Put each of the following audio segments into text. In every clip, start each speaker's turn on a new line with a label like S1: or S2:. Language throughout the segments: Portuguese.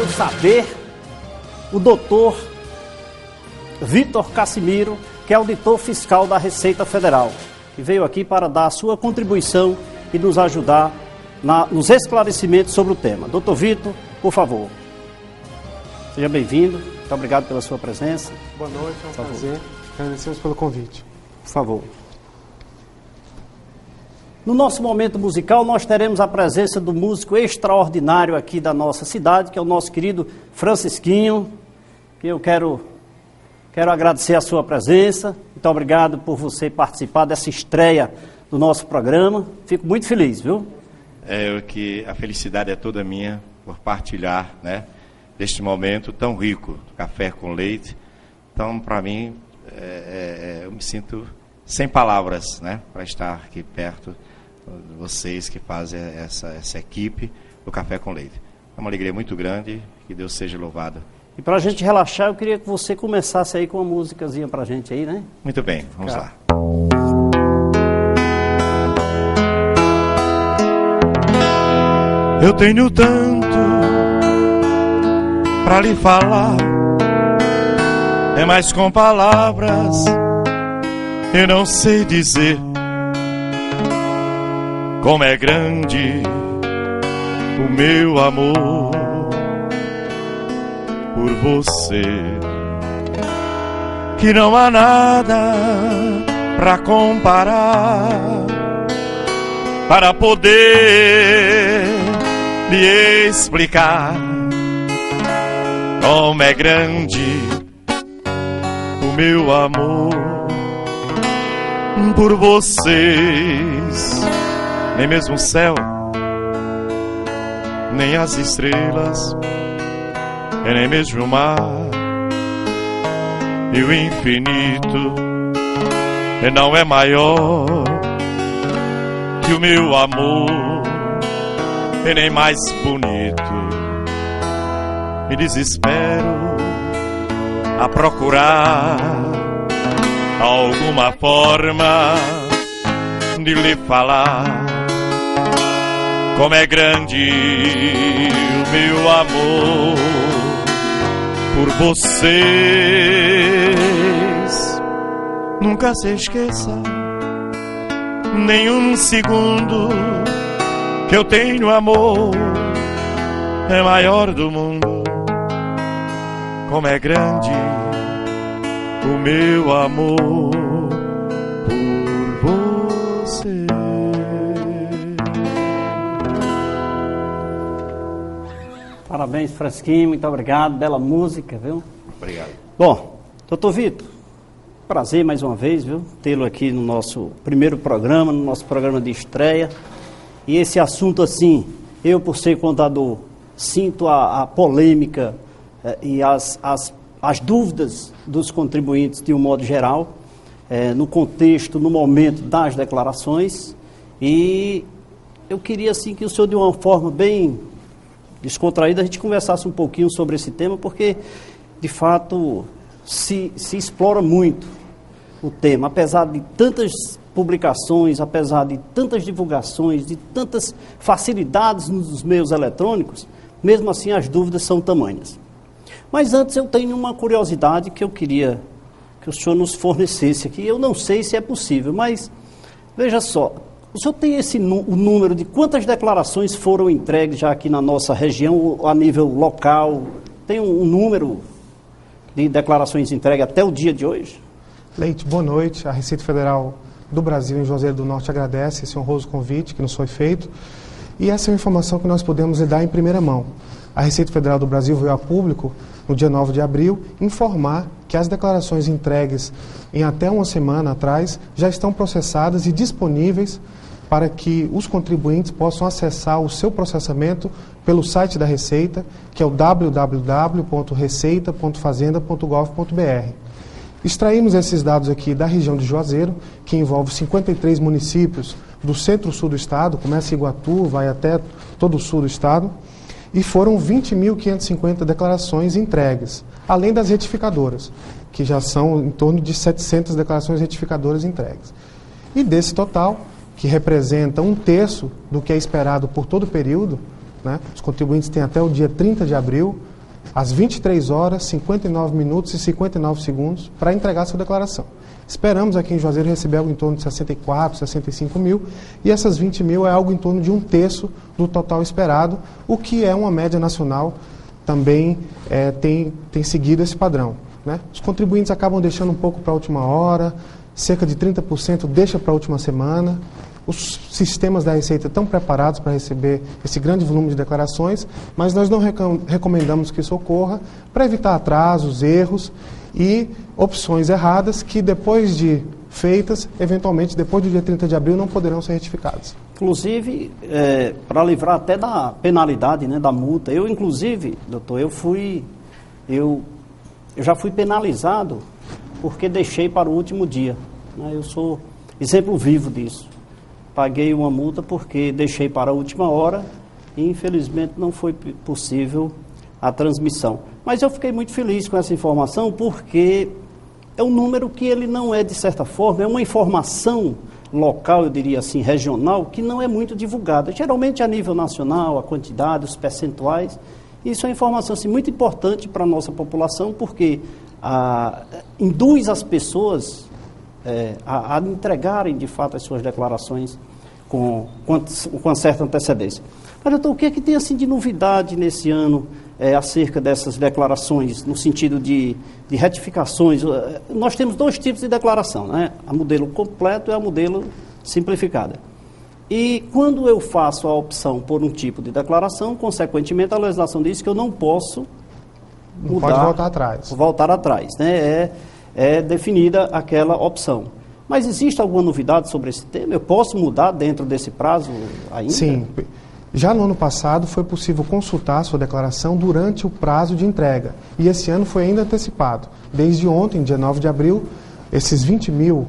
S1: veio saber o doutor Vitor Cassimiro, que é auditor fiscal da Receita Federal, que veio aqui para dar a sua contribuição e nos ajudar nos esclarecimentos sobre o tema. Doutor Vitor, por favor. Seja bem-vindo. Muito obrigado pela sua presença.
S2: Boa noite, é um prazer. Agradecemos pelo convite.
S1: Por favor. No nosso momento musical, nós teremos a presença do músico extraordinário aqui da nossa cidade, que é o nosso querido Francisquinho, que eu quero agradecer a sua presença. Muito obrigado por você participar dessa estreia do nosso programa. Fico muito feliz, viu?
S3: A felicidade é toda minha por partilhar, né, deste momento tão rico, do café com leite. Então, para mim, eu me sinto sem palavras, né, para estar aqui perto de vocês que fazem essa equipe do Café com Leite. É uma alegria muito grande, que Deus seja louvado.
S1: E para a gente relaxar, eu queria que você começasse aí com uma musicazinha para a gente aí, né?
S3: Muito bem, vamos lá. Eu tenho tanto para lhe falar, é mais com palavras eu não sei dizer como é grande o meu amor por você, que não há nada pra comparar, para poder lhe explicar como é grande o meu amor por vocês. Nem mesmo o céu, nem as estrelas, e nem mesmo o mar e o infinito não é maior que o meu amor, e nem mais bonito. Me desespero a procurar alguma forma de lhe falar como é grande o meu amor por vocês. Nunca se esqueça, nem um segundo, que eu tenho amor, é maior do mundo. Como é grande o meu amor por você.
S1: Parabéns, Fresquinho, muito obrigado, bela música, viu?
S3: Obrigado.
S1: Bom, doutor Vitor, prazer mais uma vez, viu? Tê-lo aqui no nosso primeiro programa, no nosso programa de estreia. E esse assunto assim, eu por ser contador, sinto a polêmica e as dúvidas dos contribuintes de um modo geral, no contexto, no momento das declarações. E eu queria assim que o senhor, de uma forma bem descontraída, a gente conversasse um pouquinho sobre esse tema, porque de fato se explora muito o tema, apesar de tantas publicações, apesar de tantas divulgações, de tantas facilidades nos meios eletrônicos, mesmo assim as dúvidas são tamanhas. Mas antes eu tenho uma curiosidade que eu queria que o senhor nos fornecesse aqui. Eu não sei se é possível, mas veja só, o senhor tem o número de quantas declarações foram entregues já aqui na nossa região, a nível local? Tem um número de declarações entregues até o dia de hoje?
S2: Leite, boa noite. A Receita Federal do Brasil em Juazeiro do Norte agradece esse honroso convite que nos foi feito. E essa é uma informação que nós podemos lhe dar em primeira mão. A Receita Federal do Brasil veio a público, no dia 9 de abril, informar que as declarações entregues em até uma semana atrás já estão processadas e disponíveis para que os contribuintes possam acessar o seu processamento pelo site da Receita, que é o www.receita.fazenda.gov.br. Extraímos esses dados aqui da região de Juazeiro, que envolve 53 municípios do centro-sul do estado, começa em Iguatu, vai até todo o sul do estado, e foram 20.550 declarações entregues, além das retificadoras, que já são em torno de 700 declarações retificadoras entregues. E desse total, que representa 1/3 do que é esperado por todo o período, né? Os contribuintes têm até o dia 30 de abril às 23 horas, 59 minutos e 59 segundos para entregar sua declaração. Esperamos aqui em Juazeiro receber algo em torno de 64, 65 mil, e essas 20 mil é algo em torno de 1/3 do total esperado, o que é uma média nacional, também tem seguido esse padrão, né? Os contribuintes acabam deixando um pouco para a última hora, cerca de 30% deixa para a última semana. Os sistemas da Receita estão preparados para receber esse grande volume de declarações, mas nós não recomendamos que isso ocorra para evitar atrasos, erros e opções erradas que, depois de feitas, eventualmente, depois do dia 30 de abril, não poderão ser retificadas.
S1: Inclusive, para livrar até da penalidade, né, da multa. Eu, inclusive, doutor, eu já fui penalizado porque deixei para o último dia, né? Eu sou exemplo vivo disso. Paguei uma multa porque deixei para a última hora e, infelizmente, não foi possível a transmissão. Mas eu fiquei muito feliz com essa informação porque é um número que ele não é, de certa forma, é uma informação local, eu diria assim, regional, que não é muito divulgada. Geralmente, a nível nacional, a quantidade, os percentuais. Isso é uma informação assim, muito importante para a nossa população porque induz as pessoas a entregarem, de fato, as suas declarações com certa antecedência. Mas, doutor, o que é que tem assim de novidade nesse ano acerca dessas declarações, no sentido de retificações? Nós temos 2 tipos de declaração, né? A modelo completo e a modelo simplificada. E quando eu faço a opção por um tipo de declaração, consequentemente, a legislação diz que eu não posso mudar,
S2: não pode voltar atrás.
S1: Voltar atrás, né? É definida aquela opção. Mas existe alguma novidade sobre esse tema? Eu posso mudar dentro desse prazo ainda?
S2: Sim. Já no ano passado foi possível consultar a sua declaração durante o prazo de entrega. E esse ano foi ainda antecipado. Desde ontem, dia 9 de abril, esses 20 mil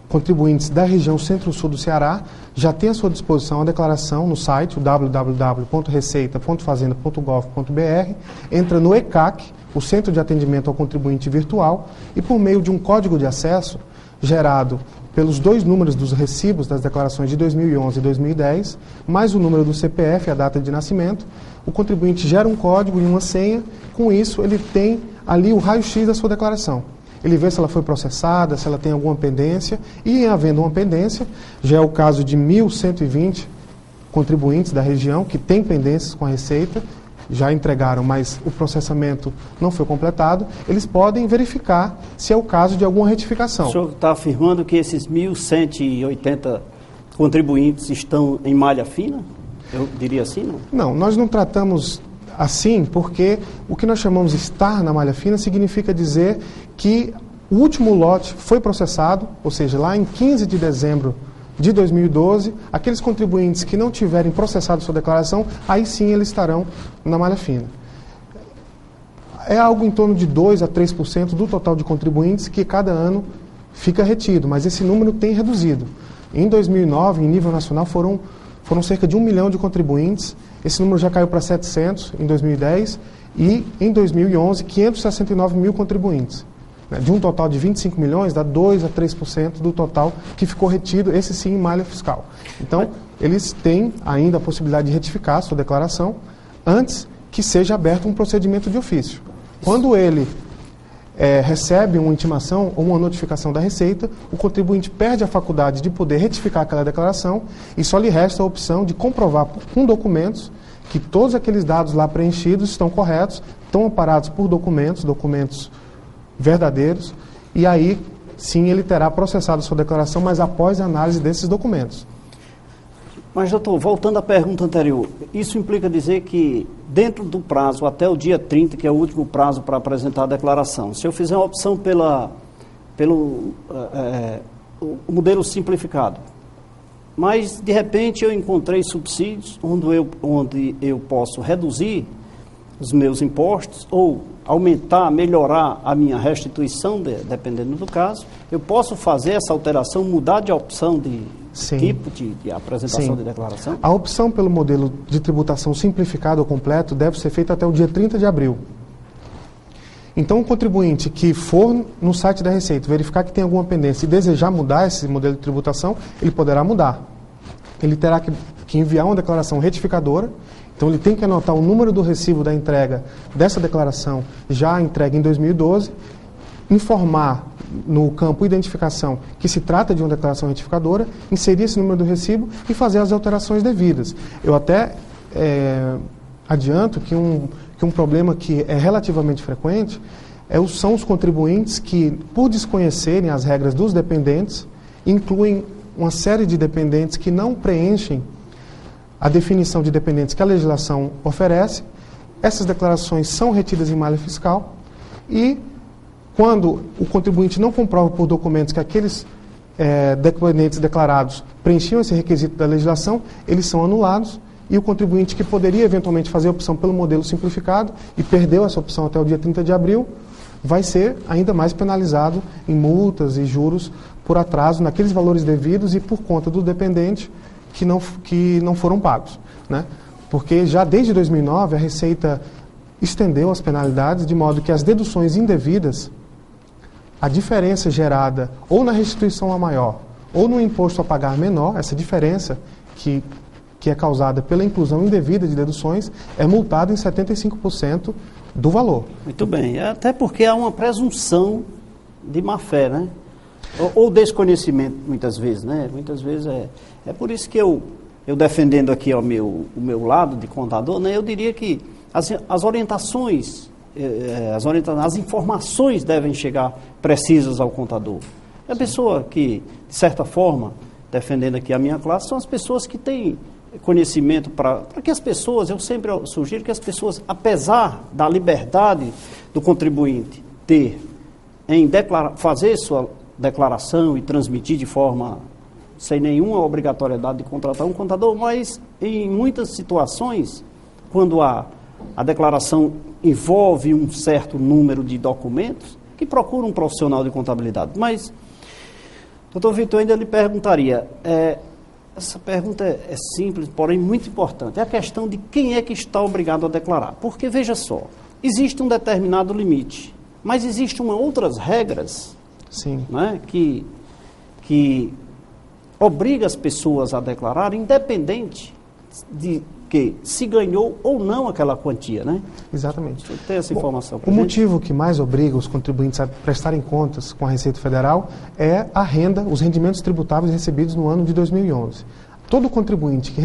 S2: contribuintes da região Centro-Sul do Ceará já têm à sua disposição a declaração no site www.receita.fazenda.gov.br, entra no ECAC, o Centro de Atendimento ao Contribuinte Virtual, e por meio de um código de acesso gerado pelos 2 números dos recibos das declarações de 2011 e 2010, mais o número do CPF e a data de nascimento, o contribuinte gera um código e uma senha. Com isso, ele tem ali o raio-x da sua declaração. Ele vê se ela foi processada, se ela tem alguma pendência, e em havendo uma pendência, já é o caso de 1.120 contribuintes da região que têm pendências com a Receita, já entregaram, mas o processamento não foi completado, eles podem verificar se é o caso de alguma retificação.
S1: O senhor está afirmando que esses 1.180 contribuintes estão em malha fina? Eu diria assim, não?
S2: Não, nós não tratamos assim porque o que nós chamamos de estar na malha fina significa dizer que o último lote foi processado, ou seja, lá em 15 de dezembro de 2012, aqueles contribuintes que não tiverem processado sua declaração, aí sim eles estarão na malha fina. É algo em torno de 2 a 3% do total de contribuintes que cada ano fica retido, mas esse número tem reduzido. Em 2009, em nível nacional, foram cerca de 1 milhão de contribuintes, esse número já caiu para 700 em 2010 e em 2011, 569 mil contribuintes. De um total de 25 milhões, dá 2 a 3% do total que ficou retido, esse sim, em malha fiscal. Então, eles têm ainda a possibilidade de retificar a sua declaração antes que seja aberto um procedimento de ofício. Quando ele recebe uma intimação ou uma notificação da Receita, o contribuinte perde a faculdade de poder retificar aquela declaração e só lhe resta a opção de comprovar com documentos que todos aqueles dados lá preenchidos estão corretos, estão amparados por documentos verdadeiros, e aí sim ele terá processado a sua declaração, mas após a análise desses documentos.
S1: Mas, doutor, voltando à pergunta anterior, isso implica dizer que dentro do prazo, até o dia 30, que é o último prazo para apresentar a declaração, se eu fizer uma opção pelo modelo simplificado, mas de repente eu encontrei subsídios onde eu posso reduzir os meus impostos ou aumentar, melhorar a minha restituição, dependendo do caso, eu posso fazer essa alteração, mudar de opção de tipo de apresentação de declaração?
S2: A opção pelo modelo de tributação simplificado ou completo deve ser feita até o dia 30 de abril. Então, o contribuinte que for no site da Receita verificar que tem alguma pendência e desejar mudar esse modelo de tributação, ele poderá mudar. Ele terá que enviar uma declaração retificadora Então ele tem que anotar o número do recibo da entrega dessa declaração já entregue em 2012, informar no campo identificação que se trata de uma declaração retificadora, inserir esse número do recibo e fazer as alterações devidas. Eu até adianto que um problema que é relativamente frequente são os contribuintes que, por desconhecerem as regras dos dependentes, incluem uma série de dependentes que não preenchem a definição de dependentes que a legislação oferece. Essas declarações são retidas em malha fiscal e, quando o contribuinte não comprova por documentos que aqueles dependentes declarados preenchiam esse requisito da legislação, eles são anulados e o contribuinte que poderia eventualmente fazer a opção pelo modelo simplificado e perdeu essa opção até o dia 30 de abril, vai ser ainda mais penalizado em multas e juros por atraso naqueles valores devidos e por conta do dependente que não foram pagos, né? Porque já desde 2009 a Receita estendeu as penalidades de modo que as deduções indevidas, a diferença gerada ou na restituição a maior ou no imposto a pagar menor, essa diferença que é causada pela inclusão indevida de deduções, é multada em 75% do valor.
S1: Muito bem, até porque há uma presunção de má-fé, né? Ou desconhecimento, muitas vezes, né? Muitas vezes é por isso que eu defendendo aqui o meu lado de contador, né? Eu diria que as orientações, as informações devem chegar precisas ao contador. A pessoa que, de certa forma, defendendo aqui a minha classe, são as pessoas que têm conhecimento para que as pessoas, eu sempre sugiro que as pessoas, apesar da liberdade do contribuinte ter em fazer sua declaração e transmitir de forma sem nenhuma obrigatoriedade de contratar um contador, mas em muitas situações, quando a declaração envolve um certo número de documentos, que procura um profissional de contabilidade. Mas, doutor Vitor, eu ainda lhe perguntaria, essa pergunta é simples, porém muito importante, é a questão de quem é que está obrigado a declarar. Porque, veja só, existe um determinado limite, mas existem outras regras,
S2: sim,
S1: né, que obriga as pessoas a declarar, independente de que se ganhou ou não aquela quantia, né?
S2: Exatamente.
S1: Tem essa informação.
S2: O motivo que mais obriga os contribuintes a prestarem contas com a Receita Federal é a renda, os rendimentos tributáveis recebidos no ano de 2011. Todo contribuinte que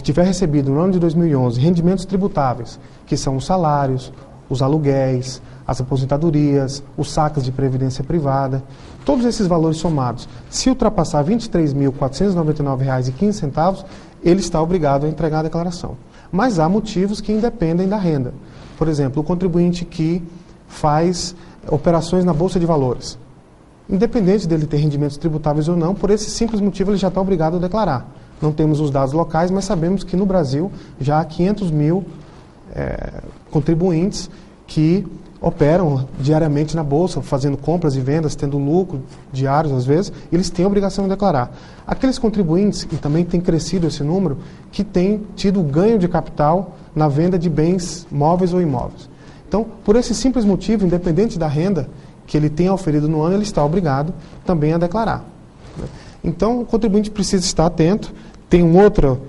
S2: tiver recebido no ano de 2011 rendimentos tributáveis, que são os salários, os aluguéis, as aposentadorias, os saques de previdência privada, todos esses valores somados, se ultrapassar R$ 23.499,15, ele está obrigado a entregar a declaração. Mas há motivos que independem da renda. Por exemplo, o contribuinte que faz operações na Bolsa de Valores. Independente dele ter rendimentos tributáveis ou não, por esse simples motivo ele já está obrigado a declarar. Não temos os dados locais, mas sabemos que no Brasil já há 500 mil contribuintes que operam diariamente na Bolsa, fazendo compras e vendas, tendo lucro diários às vezes, eles têm a obrigação de declarar. Aqueles contribuintes, e também tem crescido esse número, que têm tido ganho de capital na venda de bens móveis ou imóveis. Então, por esse simples motivo, independente da renda que ele tenha oferido no ano, ele está obrigado também a declarar. Então, o contribuinte precisa estar atento. Tem um outro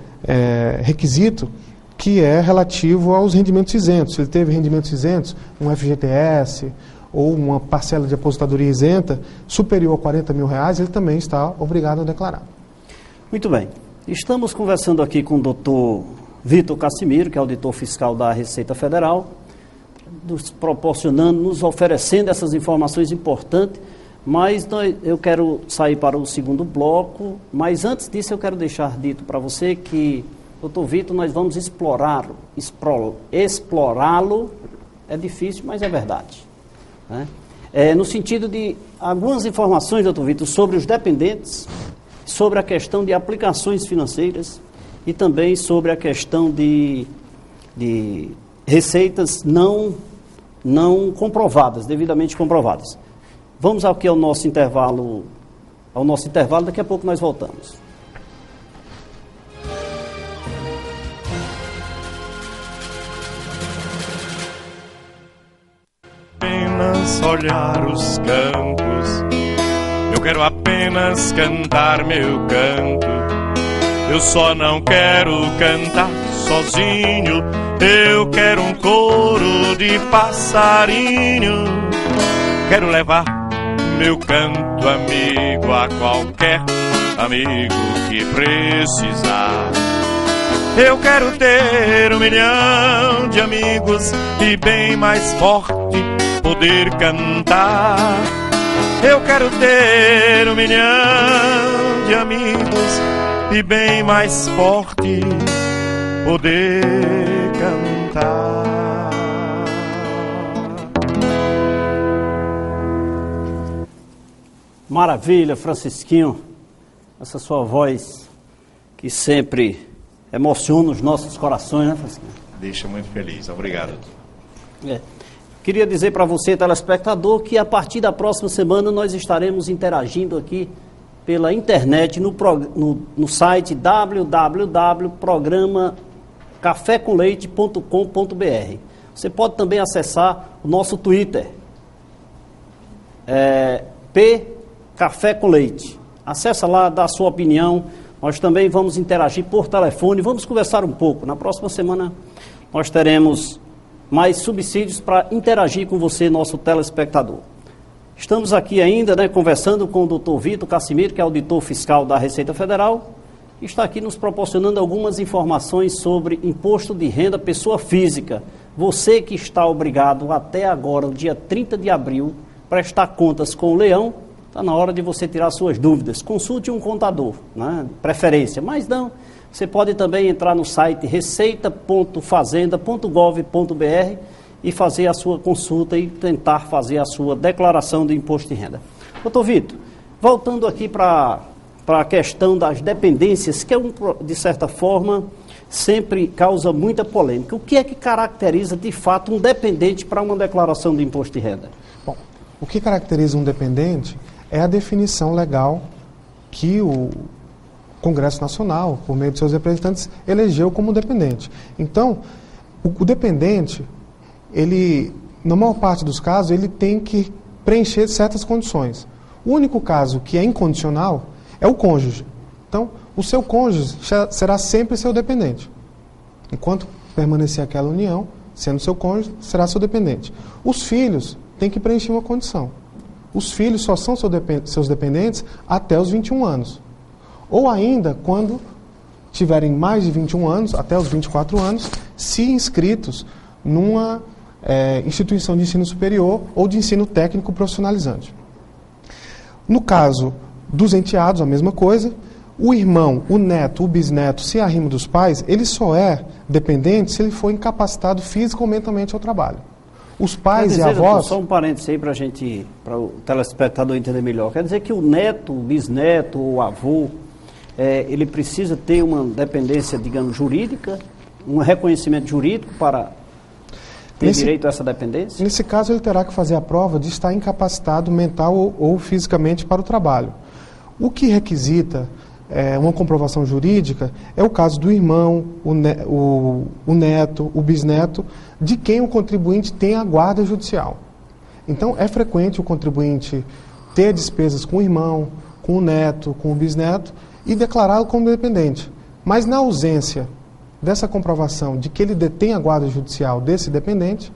S2: requisito, que é relativo aos rendimentos isentos. Se ele teve rendimentos isentos, um FGTS ou uma parcela de aposentadoria isenta superior a R$40 mil, ele também está obrigado a declarar.
S1: Muito bem. Estamos conversando aqui com o doutor Vitor Cassimiro, que é auditor fiscal da Receita Federal, nos proporcionando, nos oferecendo essas informações importantes, mas eu quero sair para o segundo bloco, mas antes disso eu quero deixar dito para você que, doutor Vitor, nós vamos explorá-lo, é difícil, mas é verdade, né? No sentido de algumas informações, doutor Vitor, sobre os dependentes, sobre a questão de aplicações financeiras e também sobre a questão de receitas não comprovadas, devidamente comprovadas. Vamos aqui ao nosso intervalo, daqui a pouco nós voltamos.
S3: Apenas olhar os campos, eu quero apenas cantar meu canto. Eu só não quero cantar sozinho, eu quero um coro de passarinho. Quero levar meu canto amigo a qualquer amigo que precisar. Eu quero ter 1 milhão de amigos e bem mais forte poder cantar. Eu quero ter 1 milhão de amigos e bem mais forte poder cantar.
S1: Maravilha, Francisquinho, essa sua voz que sempre emociona os nossos corações, né, Francisquinho?
S3: Deixa muito feliz, obrigado.
S1: Queria dizer para você, telespectador, que a partir da próxima semana nós estaremos interagindo aqui pela internet no site www.programacafecomleite.com.br. Você pode também acessar o nosso Twitter, P Café com Leite. Acessa lá, dá a sua opinião. Nós também vamos interagir por telefone, vamos conversar um pouco. Na próxima semana nós teremos mais subsídios para interagir com você, nosso telespectador. Estamos aqui ainda, conversando com o Dr. Vitor Cassimiro, que é auditor fiscal da Receita Federal, e está aqui nos proporcionando algumas informações sobre imposto de renda pessoa física. Você que está obrigado até agora, o dia 30 de abril, prestar contas com o Leão, está na hora de você tirar suas dúvidas. Consulte um contador, preferência. Mas não, você pode também entrar no site receita.fazenda.gov.br e fazer a sua consulta e tentar fazer a sua declaração de imposto de renda. Doutor Vitor, voltando aqui para a questão das dependências, que de certa forma sempre causa muita polêmica. O que é que caracteriza de fato um dependente para uma declaração de imposto de renda?
S2: Bom, o que caracteriza um dependente é a definição legal que o Congresso Nacional, por meio de seus representantes, elegeu como dependente. Então, o dependente, ele, na maior parte dos casos, ele tem que preencher certas condições. O único caso que é incondicional é o cônjuge. Então, o seu cônjuge será sempre seu dependente. Enquanto permanecer aquela união, sendo seu cônjuge, será seu dependente. Os filhos têm que preencher uma condição. Os filhos só são seus dependentes até os 21 anos. Ou ainda, quando tiverem mais de 21 anos, até os 24 anos, se inscritos numa instituição de ensino superior ou de ensino técnico profissionalizante. No caso dos enteados, a mesma coisa. O irmão, o neto, o bisneto, se arrima dos pais, ele só é dependente se ele for incapacitado física ou mentalmente ao trabalho. Os pais e avós...
S1: Só um parênteses aí para o telespectador entender melhor. Quer dizer que o neto, o bisneto, o avô, ele precisa ter uma dependência, digamos, jurídica, um reconhecimento jurídico para ter direito a essa dependência?
S2: Nesse caso, ele terá que fazer a prova de estar incapacitado mental ou fisicamente para o trabalho. O que requisita uma comprovação jurídica é o caso do irmão, o neto, o bisneto, de quem o contribuinte tem a guarda judicial. Então, é frequente o contribuinte ter despesas com o irmão, com o neto, com o bisneto e declará-lo como dependente. Mas, na ausência dessa comprovação de que ele detém a guarda judicial desse dependente,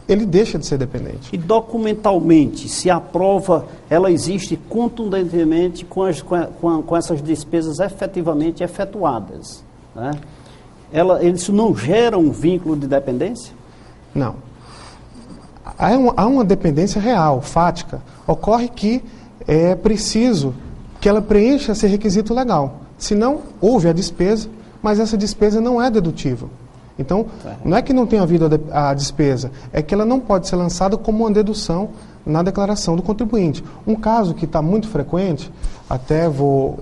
S2: ele deixa de ser dependente.
S1: E documentalmente, se a prova ela existe contundentemente com essas despesas efetivamente efetuadas, né? Isso não gera um vínculo de dependência?
S2: Não. Há uma dependência real, fática. Ocorre que é preciso que ela preencha esse requisito legal. Senão, houve a despesa, mas essa despesa não é dedutível. Então, não é que não tenha havido a despesa, é que ela não pode ser lançada como uma dedução na declaração do contribuinte. Um caso que está muito frequente, até vou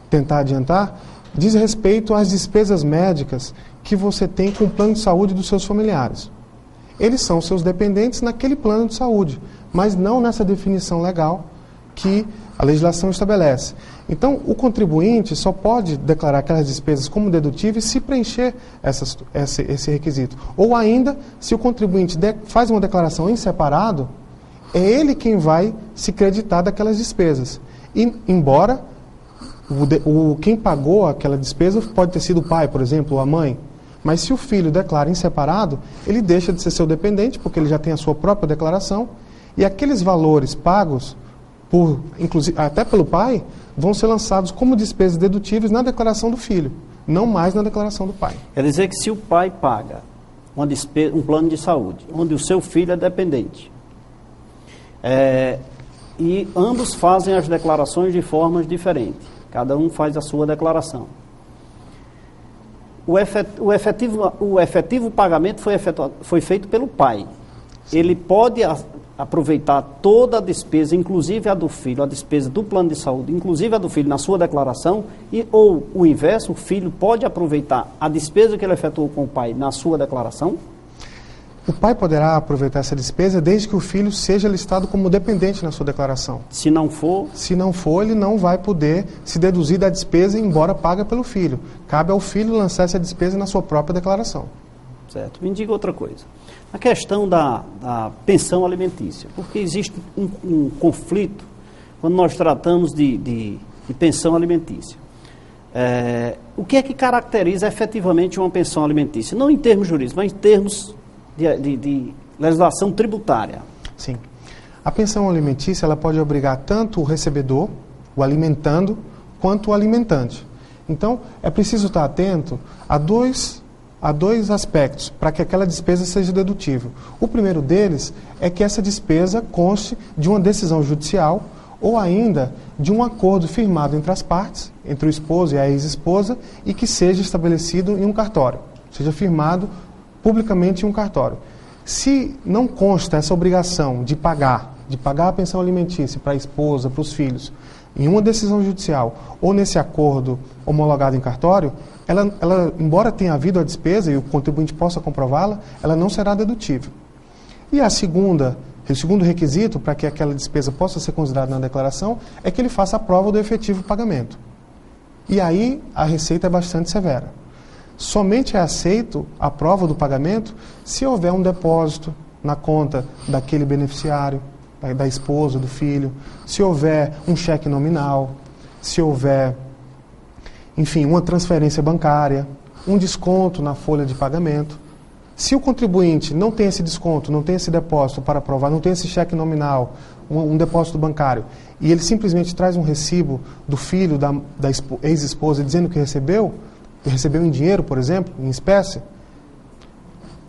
S2: tentar adiantar, diz respeito às despesas médicas que você tem com o plano de saúde dos seus familiares. Eles são seus dependentes naquele plano de saúde, mas não nessa definição legal que a legislação estabelece. Então, o contribuinte só pode declarar aquelas despesas como dedutíveis se preencher esse requisito. Ou ainda, se o contribuinte faz uma declaração em separado, é ele quem vai se creditar daquelas despesas. E, embora Quem pagou aquela despesa pode ter sido o pai, por exemplo, ou a mãe. Mas se o filho declara em separado, ele deixa de ser seu dependente, porque ele já tem a sua própria declaração, e aqueles valores pagos, inclusive, até pelo pai, vão ser lançados como despesas dedutíveis na declaração do filho, não mais na declaração do pai.
S1: Quer dizer que se o pai paga um plano de saúde, onde o seu filho é dependente, e ambos fazem as declarações de formas diferentes, cada um faz a sua declaração. O efetivo pagamento foi feito pelo pai. Sim. Ele pode aproveitar toda a despesa, inclusive a do filho, a despesa do plano de saúde, inclusive a do filho na sua declaração, ou o inverso, o filho pode aproveitar a despesa que ele efetuou com o pai na sua declaração?
S2: O pai poderá aproveitar essa despesa desde que o filho seja listado como dependente na sua declaração.
S1: Se não for?
S2: Se não for, ele não vai poder se deduzir da despesa, embora paga pelo filho. Cabe ao filho lançar essa despesa na sua própria declaração.
S1: Certo. Me diga outra coisa. A questão da pensão alimentícia. Porque existe um conflito quando nós tratamos de pensão alimentícia. O que é que caracteriza efetivamente uma pensão alimentícia? Não em termos jurídicos, mas em termos de legislação tributária.
S2: Sim. A pensão alimentícia ela pode obrigar tanto o recebedor, o alimentando, quanto o alimentante. Então, é preciso estar atento a dois aspectos para que aquela despesa seja dedutível. O primeiro deles é que essa despesa conste de uma decisão judicial ou ainda de um acordo firmado entre as partes, entre o esposo e a ex-esposa, e que seja estabelecido em um cartório, seja firmado publicamente em um cartório. Se não consta essa obrigação de pagar a pensão alimentícia para a esposa, para os filhos, em uma decisão judicial ou nesse acordo homologado em cartório, ela, embora tenha havido a despesa e o contribuinte possa comprová-la, ela não será dedutível. E o segundo requisito para que aquela despesa possa ser considerada na declaração é que ele faça a prova do efetivo pagamento. E aí a Receita é bastante severa. Somente é aceito a prova do pagamento se houver um depósito na conta daquele beneficiário, da esposa, do filho, se houver um cheque nominal, se houver, enfim, uma transferência bancária, um desconto na folha de pagamento. Se o contribuinte não tem esse desconto, não tem esse depósito para provar, não tem esse cheque nominal, um depósito bancário, e ele simplesmente traz um recibo do filho, da ex-esposa, dizendo que recebeu em dinheiro, por exemplo, em espécie,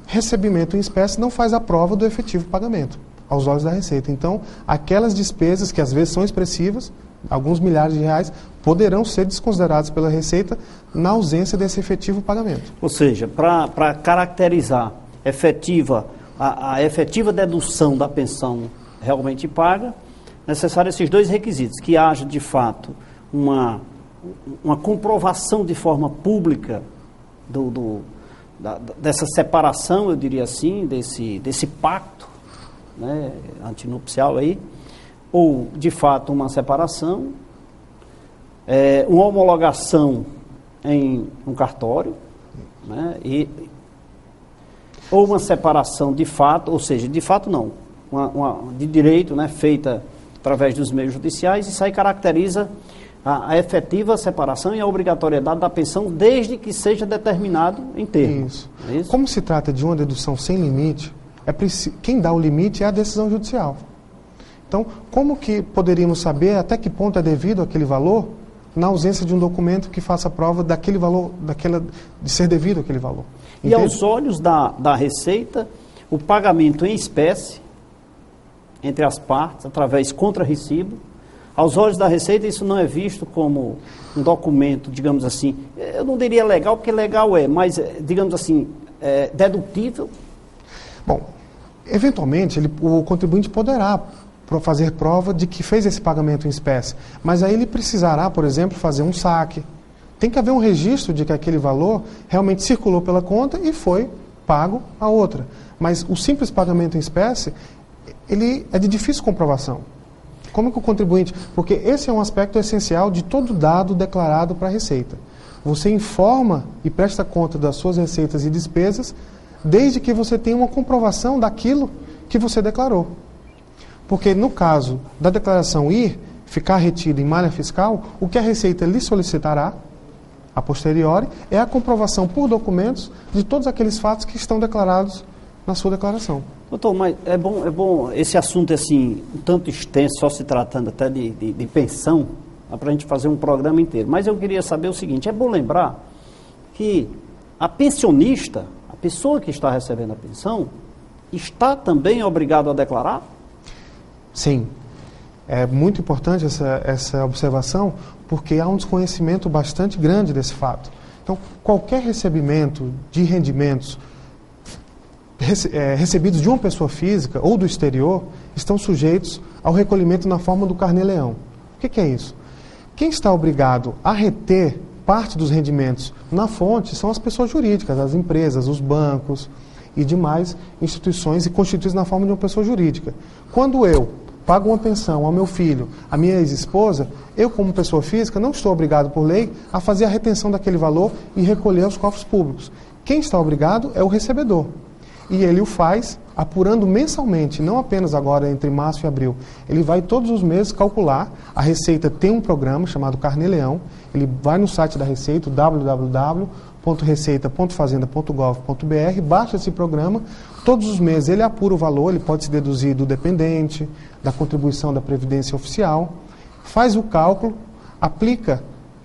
S2: recebimento em espécie não faz a prova do efetivo pagamento, aos olhos da Receita. Então, aquelas despesas que às vezes são expressivas, alguns milhares de reais, poderão ser desconsideradas pela Receita na ausência desse efetivo pagamento.
S1: Ou seja, para caracterizar a efetiva dedução da pensão realmente paga, necessário esses dois requisitos, que haja de fato uma comprovação de forma pública dessa separação, eu diria assim, desse pacto, né, antinupcial aí, ou de fato uma separação, uma homologação em um cartório, né, ou uma separação de fato, ou seja, de fato não, de direito, né, feita através dos meios judiciais, isso aí caracteriza a efetiva separação e a obrigatoriedade da pensão desde que seja determinado em termo.
S2: Isso. É isso? Como se trata de uma dedução sem limite, quem dá o limite é a decisão judicial. Então, como que poderíamos saber até que ponto é devido aquele valor na ausência de um documento que faça prova daquele valor, de ser devido aquele valor?
S1: Entende? E aos olhos da Receita, o pagamento em espécie entre as partes, através contra-recibo, aos olhos da Receita, isso não é visto como um documento, digamos assim, eu não diria legal, porque legal mas, digamos assim, dedutível.
S2: Bom, eventualmente, o contribuinte poderá fazer prova de que fez esse pagamento em espécie, mas aí ele precisará, por exemplo, fazer um saque. Tem que haver um registro de que aquele valor realmente circulou pela conta e foi pago a outra. Mas o simples pagamento em espécie, ele é de difícil comprovação. Como que o contribuinte... Porque esse é um aspecto essencial de todo dado declarado para a Receita. Você informa e presta conta das suas receitas e despesas desde que você tenha uma comprovação daquilo que você declarou. Porque no caso da declaração IR, ficar retido em malha fiscal, o que a Receita lhe solicitará, a posteriori, é a comprovação por documentos de todos aqueles fatos que estão declarados na sua declaração.
S1: Doutor, mas é bom, esse assunto é assim, um tanto extenso, só se tratando até de pensão, para a gente fazer um programa inteiro. Mas eu queria saber o seguinte, é bom lembrar que a pensionista, a pessoa que está recebendo a pensão, está também obrigado a declarar?
S2: Sim. É muito importante essa observação, porque há um desconhecimento bastante grande desse fato. Então, qualquer recebimento de rendimentos recebidos de uma pessoa física ou do exterior estão sujeitos ao recolhimento na forma do carnê-leão. O que é isso? Quem está obrigado a reter parte dos rendimentos na fonte são as pessoas jurídicas, as empresas, os bancos e demais instituições e constituídas na forma de uma pessoa jurídica. Quando eu pago uma pensão ao meu filho, à minha ex-esposa, eu, como pessoa física, não estou obrigado por lei a fazer a retenção daquele valor e recolher aos cofres públicos. Quem está obrigado é o recebedor. E ele o faz apurando mensalmente, não apenas agora entre março e abril. Ele vai todos os meses calcular. A Receita tem um programa chamado Carnê-Leão. Ele vai no site da Receita, www.receita.fazenda.gov.br, baixa esse programa. Todos os meses ele apura o valor, ele pode se deduzir do dependente, da contribuição da Previdência Oficial, faz o cálculo, aplica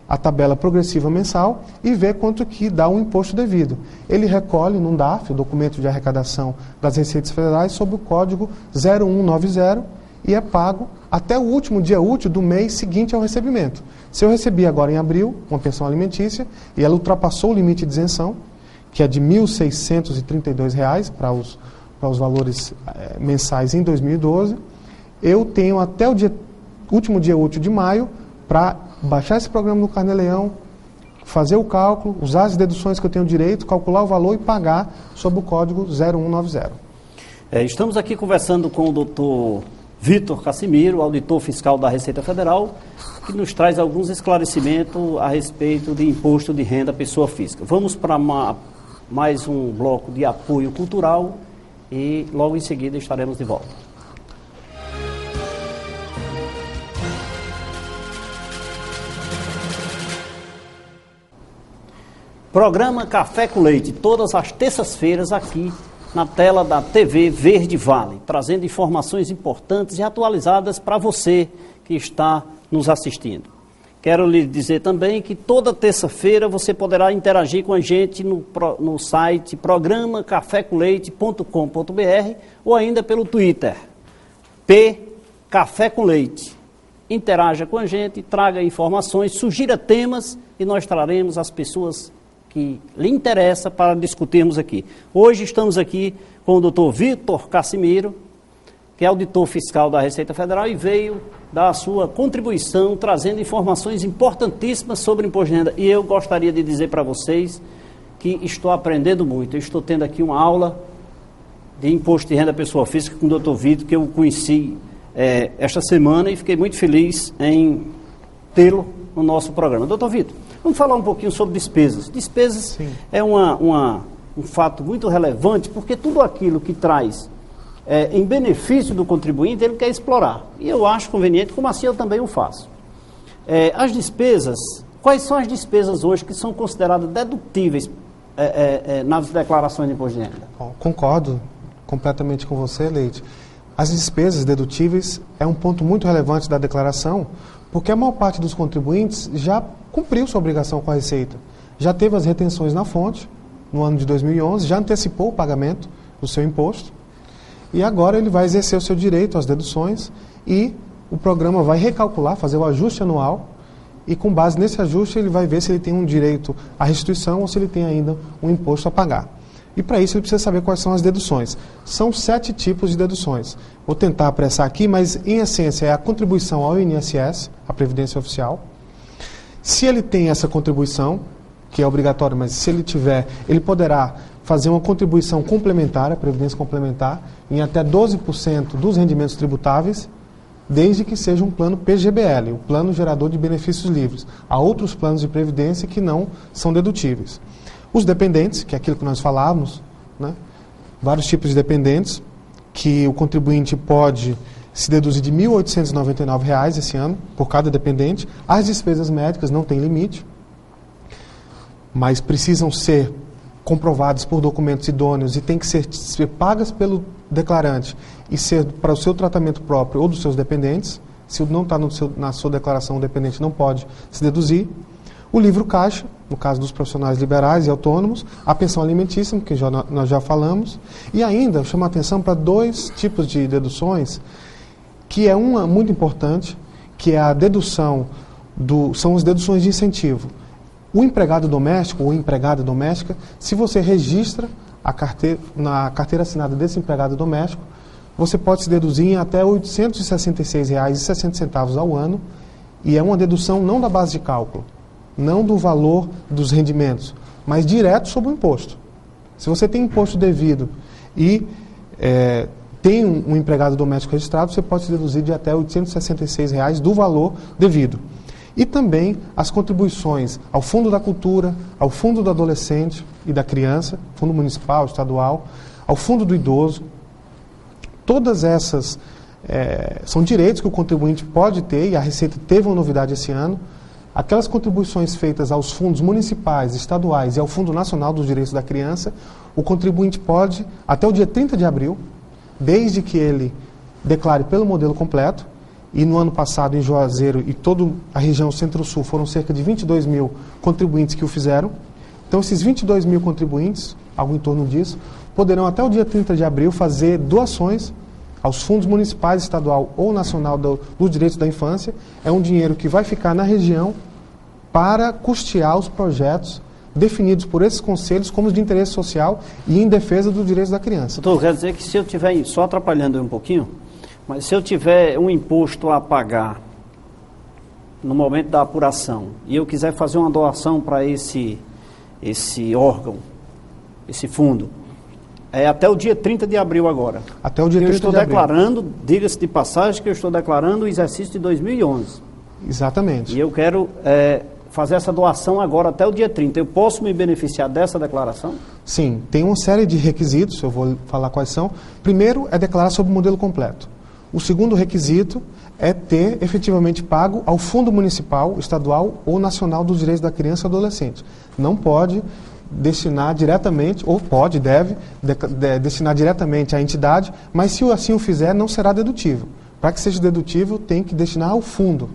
S2: a tabela progressiva mensal e vê quanto que dá o imposto devido. Ele recolhe num DARF, o documento de arrecadação das Receitas Federais, sob o código 0190 e é pago até o último dia útil do mês seguinte ao recebimento. Se eu recebi agora em abril uma pensão alimentícia e ela ultrapassou o limite de isenção, que é de R$ 1.632 para os valores mensais em 2012, eu tenho até o último dia útil de maio para baixar esse programa no Carnê-Leão, fazer o cálculo, usar as deduções que eu tenho direito, calcular o valor e pagar sob o código 0190.
S1: Estamos aqui conversando com o doutor Vitor Cassimiro, auditor fiscal da Receita Federal, que nos traz alguns esclarecimentos a respeito de imposto de renda à pessoa física. Vamos para mais um bloco de apoio cultural e logo em seguida estaremos de volta. Programa Café com Leite, todas as terças-feiras aqui na tela da TV Verde Vale, trazendo informações importantes e atualizadas para você que está nos assistindo. Quero lhe dizer também que toda terça-feira você poderá interagir com a gente no site programacafécomleite.com.br ou ainda pelo Twitter, Café com Leite. Interaja com a gente, traga informações, sugira temas e nós traremos as pessoas que lhe interessa para discutirmos aqui. Hoje estamos aqui com o doutor Vitor Cassimiro, que é auditor fiscal da Receita Federal e veio dar a sua contribuição, trazendo informações importantíssimas sobre imposto de renda. E eu gostaria de dizer para vocês que estou aprendendo muito. Eu estou tendo aqui uma aula de imposto de renda à pessoa física com o doutor Vitor, que eu conheci esta semana e fiquei muito feliz em tê-lo no nosso programa. Doutor Vitor, vamos falar um pouquinho sobre despesas. Despesas Sim. É um fato muito relevante, porque tudo aquilo que traz em benefício do contribuinte, ele quer explorar. E eu acho conveniente, como assim eu também o faço. As despesas, quais são as despesas hoje que são consideradas dedutíveis nas declarações de imposto de renda?
S2: Concordo completamente com você, Leite. As despesas dedutíveis é um ponto muito relevante da declaração, porque a maior parte dos contribuintes já cumpriu sua obrigação com a Receita. Já teve as retenções na fonte, no ano de 2011, já antecipou o pagamento do seu imposto, e agora ele vai exercer o seu direito às deduções e o programa vai recalcular, fazer o ajuste anual, e com base nesse ajuste ele vai ver se ele tem um direito à restituição ou se ele tem ainda um imposto a pagar. E para isso ele precisa saber quais são as deduções. São 7 tipos de deduções. Vou tentar apressar aqui, mas em essência é a contribuição ao INSS, a Previdência Oficial. Se ele tem essa contribuição, que é obrigatório, mas se ele tiver, ele poderá fazer uma contribuição complementar, a Previdência Complementar, em até 12% dos rendimentos tributáveis, desde que seja um plano PGBL, o Plano Gerador de Benefícios Livres. Há outros planos de previdência que não são dedutíveis. Os dependentes, que é aquilo que nós falávamos, né? Vários tipos de dependentes, que o contribuinte pode se deduzir de R$ 1.899 esse ano, por cada dependente. As despesas médicas não têm limite, mas precisam ser comprovadas por documentos idôneos e têm que ser pagas pelo declarante e ser para o seu tratamento próprio ou dos seus dependentes. Se não está na sua declaração, o dependente não pode se deduzir. O livro caixa, no caso dos profissionais liberais e autônomos, a pensão alimentícia, que nós já falamos, e ainda chama a atenção para 2 tipos de deduções, que é uma muito importante, que é a dedução, são as deduções de incentivo. O empregado doméstico ou empregada doméstica, se você registra na carteira assinada desse empregado doméstico, você pode se deduzir em até R$ 866,60 ao ano, e é uma dedução não da base de cálculo, não do valor dos rendimentos, mas direto sobre o imposto. Se você tem imposto devido e tem um empregado doméstico registrado, você pode se deduzir de até R$ 866 do valor devido. E também as contribuições ao Fundo da Cultura, ao Fundo do Adolescente e da Criança, Fundo Municipal, Estadual, ao Fundo do Idoso. Todas essas são direitos que o contribuinte pode ter, e a Receita teve uma novidade esse ano. Aquelas contribuições feitas aos fundos municipais, estaduais e ao Fundo Nacional dos Direitos da Criança, o contribuinte pode, até o dia 30 de abril, desde que ele declare pelo modelo completo, e no ano passado em Juazeiro e toda a região Centro-Sul foram cerca de 22 mil contribuintes que o fizeram. Então esses 22 mil contribuintes, algo em torno disso, poderão até o dia 30 de abril fazer doações aos fundos municipais, estadual ou nacional dos direitos da infância. É um dinheiro que vai ficar na região para custear os projetos definidos por esses conselhos como de interesse social e em defesa dos direitos da criança.
S1: Doutor, quer dizer que se eu tiver, só atrapalhando um pouquinho, mas se eu tiver um imposto a pagar no momento da apuração e eu quiser fazer uma doação para esse órgão, esse fundo, é até o dia 30 de abril agora.
S2: Até o dia 30 de abril.
S1: Eu estou declarando, diga-se de passagem, que eu estou declarando o exercício de 2011.
S2: Exatamente.
S1: E eu quero fazer essa doação agora até o dia 30. Eu posso me beneficiar dessa declaração?
S2: Sim, tem uma série de requisitos, eu vou falar quais são. Primeiro é declarar sobre o modelo completo. O segundo requisito é ter efetivamente pago ao Fundo Municipal, Estadual ou Nacional dos Direitos da Criança e Adolescente. Não pode destinar diretamente, ou deve destinar diretamente à entidade, mas se assim o fizer, não será dedutível. Para que seja dedutível, tem que destinar ao Fundo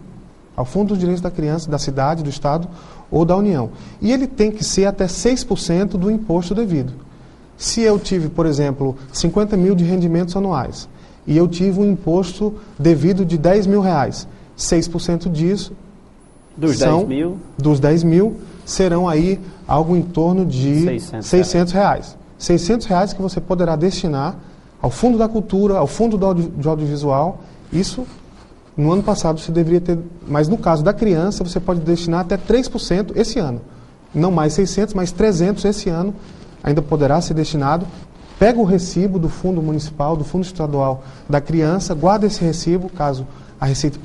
S2: dos Direitos da Criança, da cidade, do Estado ou da União. E ele tem que ser até 6% do imposto devido. Se eu tive, por exemplo, 50 mil de rendimentos anuais, e eu tive um imposto devido de R$ 10.000, 6% disso
S1: dos
S2: 10 mil serão aí algo em torno de R$ 600. R$ 600 que você poderá destinar ao Fundo da Cultura, ao Fundo do Audiovisual. Isso, no ano passado, você deveria ter, mas no caso da criança, você pode destinar até 3% esse ano. Não mais 600, mas 300 esse ano ainda poderá ser destinado. Pega o recibo do Fundo Municipal, do Fundo Estadual da criança, guarda esse recibo, caso a Receita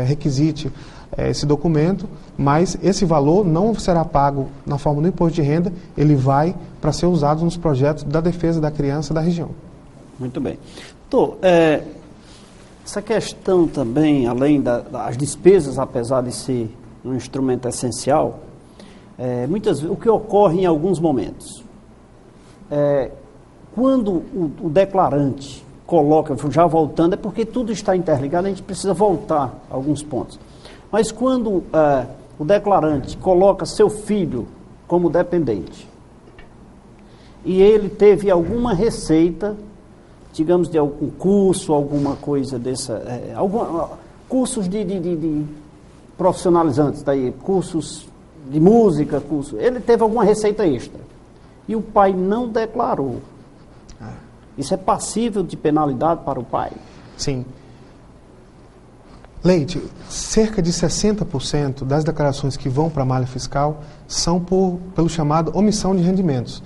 S2: requisite esse documento, mas esse valor não será pago na forma do imposto de renda, ele vai para ser usado nos projetos da defesa da criança da região.
S1: Muito bem. Doutor, essa questão também, além das despesas, apesar de ser um instrumento essencial, muitas vezes, o que ocorre em alguns momentos, quando o declarante coloca, já voltando, é porque tudo está interligado, a gente precisa voltar a alguns pontos. Mas quando o declarante coloca seu filho como dependente e ele teve alguma receita, digamos, de algum curso, alguma coisa dessa, cursos de profissionalizantes, tá aí, cursos de música, ele teve alguma receita extra e o pai não declarou. Isso é passível de penalidade para o pai?
S2: Sim. Leite, cerca de 60% das declarações que vão para a malha fiscal são pelo chamado omissão de rendimentos.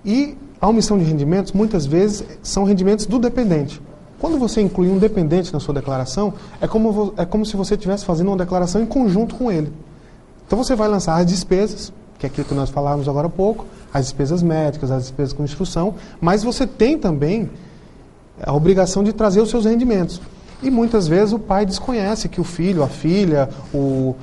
S2: E a omissão de rendimentos, muitas vezes, são rendimentos do dependente. Quando você inclui um dependente na sua declaração, é como se você estivesse fazendo uma declaração em conjunto com ele. Então você vai lançar as despesas, que é aquilo que nós falávamos agora há pouco, as despesas médicas, as despesas com instrução, mas você tem também a obrigação de trazer os seus rendimentos. E muitas vezes o pai desconhece que o filho, a filha, o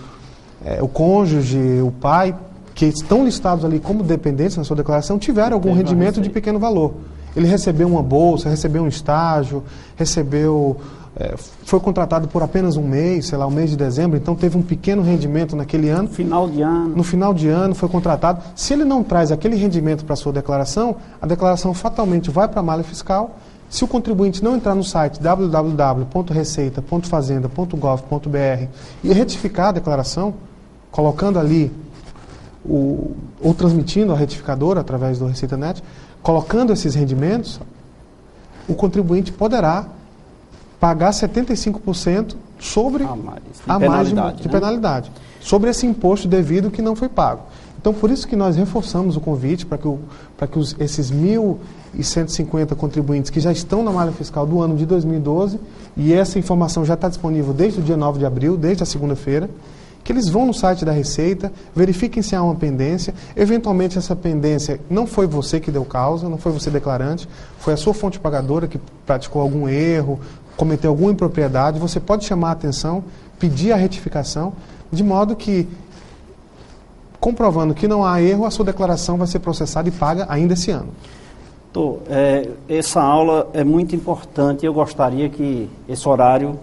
S2: cônjuge, o pai, que estão listados ali como dependentes na sua declaração, tiveram algum rendimento de pequeno valor. Ele recebeu uma bolsa, recebeu um estágio, foi contratado por apenas um mês, sei lá, o mês de dezembro, então teve um pequeno rendimento naquele ano.
S1: Final de ano.
S2: No final de ano foi contratado. Se ele não traz aquele rendimento para a sua declaração, a declaração fatalmente vai para a malha fiscal. Se o contribuinte não entrar no site www.receita.fazenda.gov.br e retificar a declaração, colocando ali, ou transmitindo a retificadora através do ReceitaNet, colocando esses rendimentos, o contribuinte poderá pagar 75% sobre a margem de penalidade, sobre esse imposto devido que não foi pago. Então, por isso que nós reforçamos o convite para que esses 1.150 contribuintes que já estão na malha fiscal do ano de 2012, e essa informação já está disponível desde o dia 9 de abril, desde a segunda-feira, que eles vão no site da Receita, verifiquem se há uma pendência. Eventualmente essa pendência não foi você que deu causa, não foi você declarante, foi a sua fonte pagadora que praticou algum erro, cometeu alguma impropriedade. Você pode chamar a atenção, pedir a retificação, de modo que, comprovando que não há erro, a sua declaração vai ser processada e paga ainda esse ano.
S1: Essa aula é muito importante e eu gostaria que esse horário...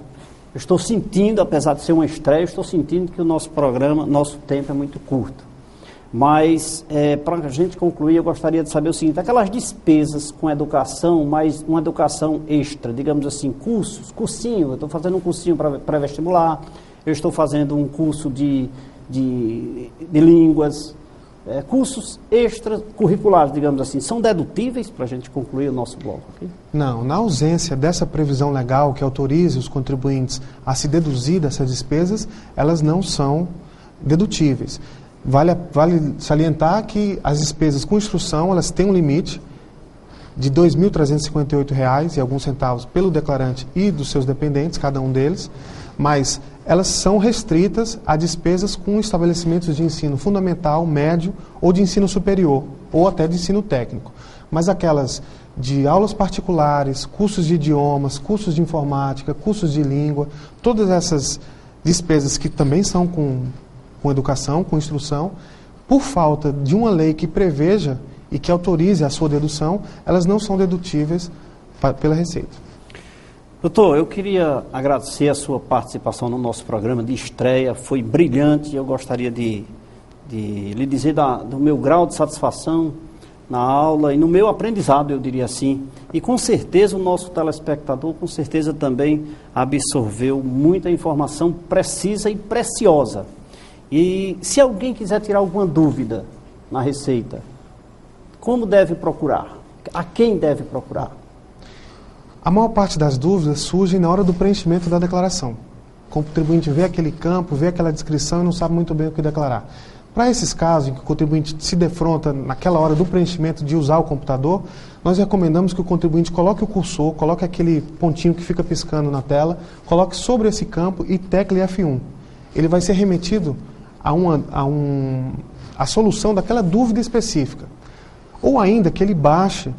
S1: Eu estou sentindo, apesar de ser uma estreia, estou sentindo que o nosso programa, nosso tempo é muito curto. Mas, para a gente concluir, eu gostaria de saber o seguinte: aquelas despesas com educação, mas uma educação extra, digamos assim, cursinho, eu estou fazendo um cursinho pré-vestibular, eu estou fazendo um curso de línguas, cursos extracurriculares, digamos assim, são dedutíveis para a gente concluir o nosso bloco aqui?
S2: Não, na ausência dessa previsão legal que autorize os contribuintes a se deduzir dessas despesas, elas não são dedutíveis. Vale salientar que as despesas com instrução, elas têm um limite de R$ 2.358 e alguns centavos pelo declarante e dos seus dependentes, cada um deles, mas elas são restritas a despesas com estabelecimentos de ensino fundamental, médio ou de ensino superior, ou até de ensino técnico. Mas aquelas de aulas particulares, cursos de idiomas, cursos de informática, cursos de língua, todas essas despesas que também são com educação, com instrução, por falta de uma lei que preveja e que autorize a sua dedução, elas não são dedutíveis pela Receita.
S1: Doutor, eu queria agradecer a sua participação no nosso programa de estreia, foi brilhante. Eu gostaria de lhe dizer do meu grau de satisfação na aula e no meu aprendizado, eu diria assim. E com certeza o nosso telespectador, com certeza também absorveu muita informação precisa e preciosa. E se alguém quiser tirar alguma dúvida na Receita, como deve procurar? A quem deve procurar?
S2: A maior parte das dúvidas surgem na hora do preenchimento da declaração. O contribuinte vê aquele campo, vê aquela descrição e não sabe muito bem o que declarar. Para esses casos em que o contribuinte se defronta naquela hora do preenchimento de usar o computador, nós recomendamos que o contribuinte coloque o cursor, coloque aquele pontinho que fica piscando na tela, coloque sobre esse campo e tecle F1. Ele vai ser remetido a solução daquela dúvida específica. Ou ainda que ele baixe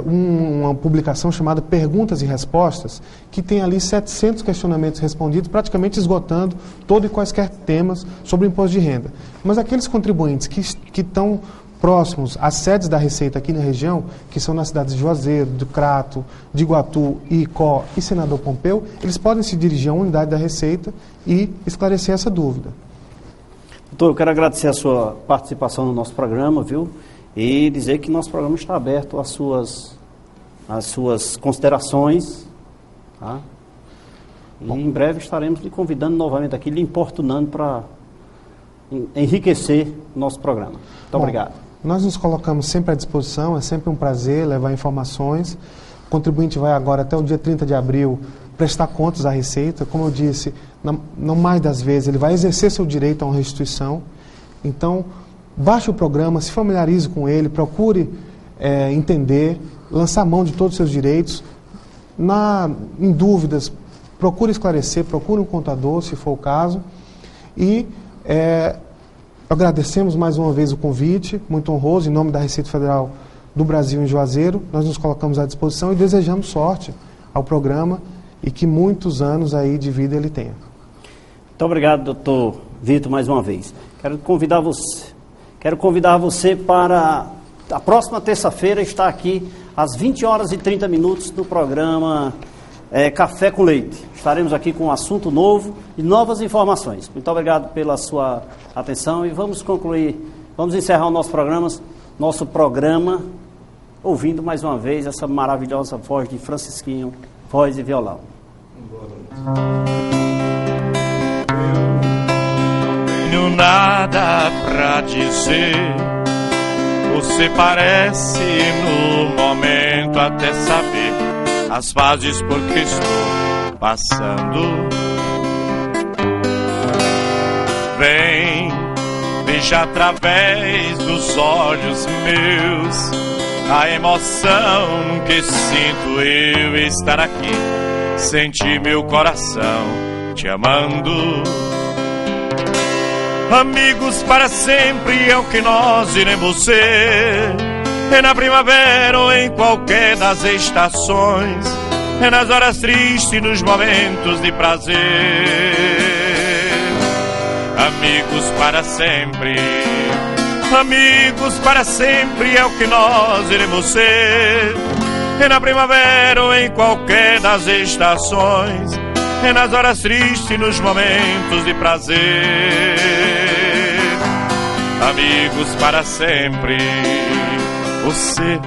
S2: uma publicação chamada Perguntas e Respostas, que tem ali 700 questionamentos respondidos, praticamente esgotando todo e quaisquer temas sobre o imposto de renda. Mas aqueles contribuintes que estão próximos às sedes da Receita aqui na região, que são nas cidades de Juazeiro, do Crato, de Iguatu, Icó e Senador Pompeu, eles podem se dirigir à unidade da Receita e esclarecer essa dúvida.
S1: Doutor, eu quero agradecer a sua participação no nosso programa, viu? E dizer que nosso programa está aberto às suas considerações, tá? E em breve estaremos lhe convidando novamente aqui, lhe importunando para enriquecer o nosso programa. Muito obrigado.
S2: Nós nos colocamos sempre à disposição, é sempre um prazer levar informações. O contribuinte vai agora até o dia 30 de abril prestar contas à Receita. Como eu disse, não mais das vezes, ele vai exercer seu direito a uma restituição. Então, baixe o programa, se familiarize com ele, procure entender, lançar mão de todos os seus direitos. Em dúvidas, procure esclarecer, procure um contador, se for o caso. E agradecemos mais uma vez o convite, muito honroso, em nome da Receita Federal do Brasil em Juazeiro. Nós nos colocamos à disposição e desejamos sorte ao programa e que muitos anos aí de vida ele tenha.
S1: Muito obrigado, doutor Vitor, mais uma vez. Quero convidar você para a próxima terça-feira estar aqui às 20 horas e 30 minutos no programa Café com Leite. Estaremos aqui com um assunto novo e novas informações. Muito obrigado pela sua atenção e vamos encerrar o nosso programa ouvindo mais uma vez essa maravilhosa voz de Francisquinho, voz e violão.
S3: Não tenho nada pra dizer. Você parece no momento até saber as fases por que estou passando. Vem, veja através dos olhos meus a emoção que sinto eu estar aqui. Senti meu coração te amando. Amigos para sempre é o que nós iremos ser. É na primavera ou em qualquer das estações. É nas horas tristes, nos momentos de prazer. Amigos para sempre. Amigos para sempre é o que nós iremos ser. É na primavera ou em qualquer das estações. É nas horas tristes, nos momentos de prazer. Amigos para sempre. Você